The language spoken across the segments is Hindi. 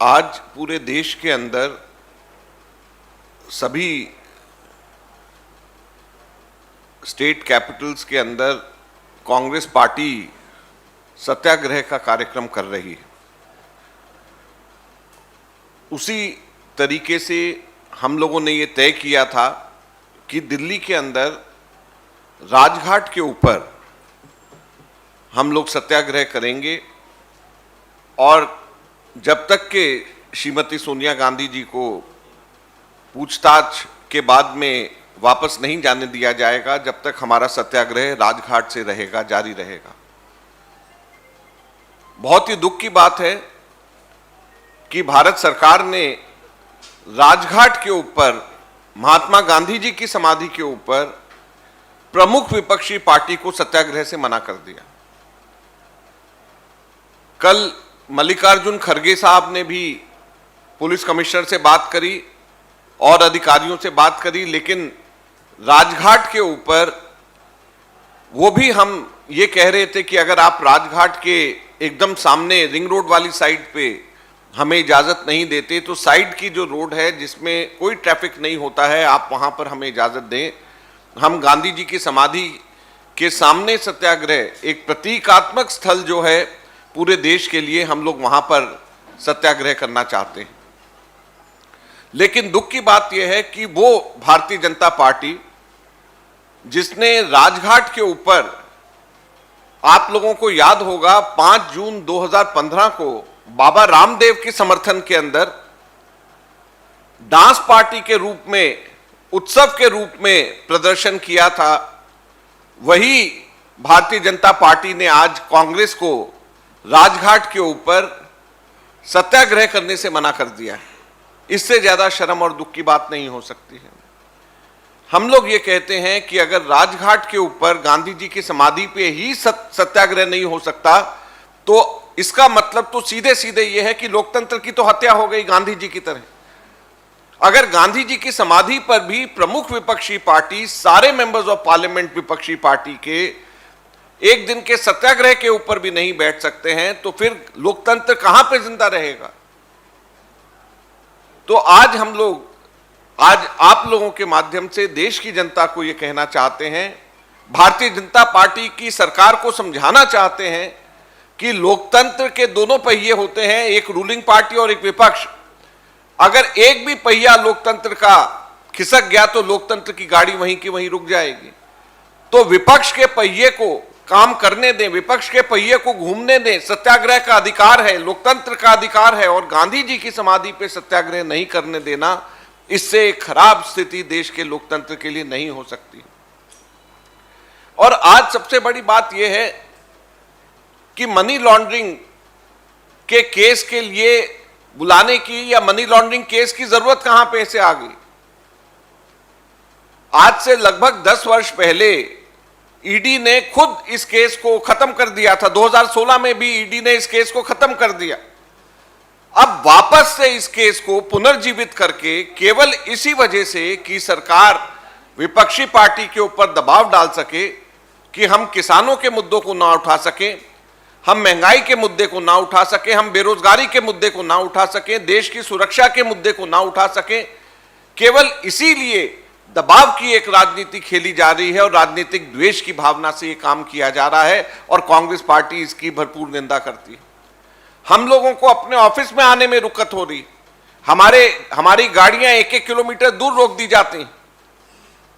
आज पूरे देश के अंदर सभी स्टेट कैपिटल्स के अंदर कांग्रेस पार्टी सत्याग्रह का कार्यक्रम कर रही है। उसी तरीके से हम लोगों ने ये तय किया था कि दिल्ली के अंदर राजघाट के ऊपर हम लोग सत्याग्रह करेंगे और जब तक के श्रीमती सोनिया गांधी जी को पूछताछ के बाद में वापस नहीं जाने दिया जाएगा, जब तक हमारा सत्याग्रह राजघाट से रहेगा, जारी रहेगा। बहुत ही दुख की बात है कि भारत सरकार ने राजघाट के ऊपर महात्मा गांधी जी की समाधि के ऊपर प्रमुख विपक्षी पार्टी को सत्याग्रह से मना कर दिया। कल मल्लिकार्जुन खड़गे साहब ने भी पुलिस कमिश्नर से बात करी और अधिकारियों से बात करी, लेकिन राजघाट के ऊपर वो भी हम ये कह रहे थे कि अगर आप राजघाट के एकदम सामने रिंग रोड वाली साइड पे हमें इजाजत नहीं देते तो साइड की जो रोड है जिसमें कोई ट्रैफिक नहीं होता है, आप वहां पर हमें इजाजत दें। हम गांधी जी की समाधि के सामने सत्याग्रह, एक प्रतीकात्मक स्थल जो है पूरे देश के लिए, हम लोग वहां पर सत्याग्रह करना चाहते हैं। लेकिन दुख की बात यह है कि वो भारतीय जनता पार्टी जिसने राजघाट के ऊपर, आप लोगों को याद होगा 5 जून 2015 को बाबा रामदेव के समर्थन के अंदर डांस पार्टी के रूप में, उत्सव के रूप में प्रदर्शन किया था, वही भारतीय जनता पार्टी ने आज कांग्रेस को राजघाट के ऊपर सत्याग्रह करने से मना कर दिया है। इससे ज्यादा शर्म और दुख की बात नहीं हो सकती है। हम लोग ये कहते हैं कि अगर राजघाट के ऊपर गांधी जी की समाधि पे ही सत्याग्रह नहीं हो सकता तो इसका मतलब तो सीधे सीधे ये है कि लोकतंत्र की तो हत्या हो गई गांधी जी की तरह। अगर गांधी जी की समाधि पर भी प्रमुख विपक्षी पार्टी, सारे मेंबर्स ऑफ पार्लियामेंट विपक्षी पार्टी के एक दिन के सत्याग्रह के ऊपर भी नहीं बैठ सकते हैं तो फिर लोकतंत्र कहां पे जिंदा रहेगा। तो आज हम लोग, आज आप लोगों के माध्यम से देश की जनता को यह कहना चाहते हैं, भारतीय जनता पार्टी की सरकार को समझाना चाहते हैं कि लोकतंत्र के दोनों पहिए होते हैं, एक रूलिंग पार्टी और एक विपक्ष। अगर एक भी पहिया लोकतंत्र का खिसक गया तो लोकतंत्र की गाड़ी वहीं की वहीं रुक जाएगी। तो विपक्ष के पहिए को काम करने दें, विपक्ष के पहिए को घूमने दें। सत्याग्रह का अधिकार है, लोकतंत्र का अधिकार है, और गांधी जी की समाधि पे सत्याग्रह नहीं करने देना, इससे एक खराब स्थिति देश के लोकतंत्र के लिए नहीं हो सकती। और आज सबसे बड़ी बात यह है कि मनी लॉन्ड्रिंग के केस के लिए बुलाने की या मनी लॉन्ड्रिंग केस की जरूरत कहां पे से आ गई। आज से लगभग 10 वर्ष पहले ईडी ने खुद इस केस को खत्म कर दिया था। 2016 में भी ईडी ने इस केस को खत्म कर दिया। अब वापस से इस केस को पुनर्जीवित करके केवल इसी वजह से कि सरकार विपक्षी पार्टी के ऊपर दबाव डाल सके कि हम किसानों के मुद्दों को ना उठा सके, हम महंगाई के मुद्दे को ना उठा सके, हम बेरोजगारी के मुद्दे को ना उठा सके, देश की सुरक्षा के मुद्दे को ना उठा सके, केवल इसीलिए दबाव की एक राजनीति खेली जा रही है और राजनीतिक द्वेष की भावना से यह काम किया जा रहा है और कांग्रेस पार्टी इसकी भरपूर निंदा करती है। हम लोगों को अपने ऑफिस में आने में रुकत हो रही, हमारी गाड़ियां 1-1 किलोमीटर दूर रोक दी जाती हैं।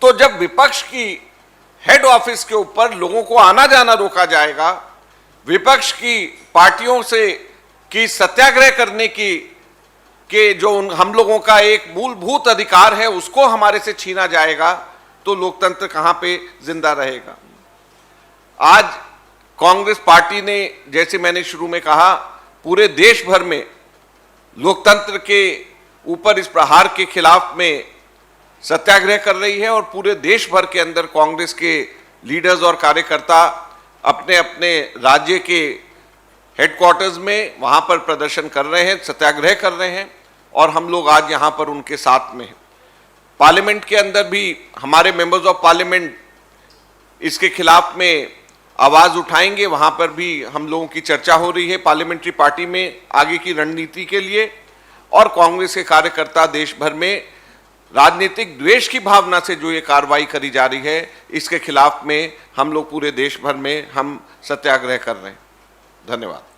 तो जब विपक्ष की हेड ऑफिस के ऊपर लोगों को आना जाना रोका जाएगा, विपक्ष की पार्टियों से की सत्याग्रह करने की के जो हम लोगों का एक मूलभूत अधिकार है उसको हमारे से छीना जाएगा, तो लोकतंत्र कहां पे जिंदा रहेगा। आज कांग्रेस पार्टी ने, जैसे मैंने शुरू में कहा, पूरे देश भर में लोकतंत्र के ऊपर इस प्रहार के खिलाफ में सत्याग्रह कर रही है और पूरे देश भर के अंदर कांग्रेस के लीडर्स और कार्यकर्ता अपने अपने राज्य के हेडक्वार्टर्स में वहां पर प्रदर्शन कर रहे हैं, सत्याग्रह कर रहे हैं और हम लोग आज यहां पर उनके साथ में हैं। पार्लियामेंट के अंदर भी हमारे मेंबर्स ऑफ पार्लियामेंट इसके खिलाफ में आवाज उठाएंगे, वहां पर भी हम लोगों की चर्चा हो रही है पार्लियामेंट्री पार्टी में आगे की रणनीति के लिए। और कांग्रेस के कार्यकर्ता देश भर में राजनीतिक द्वेष की भावना से जो ये कार्रवाई करी जा रही है, इसके खिलाफ में हम लोग पूरे देश भर में हम सत्याग्रह कर रहे हैं। धन्यवाद।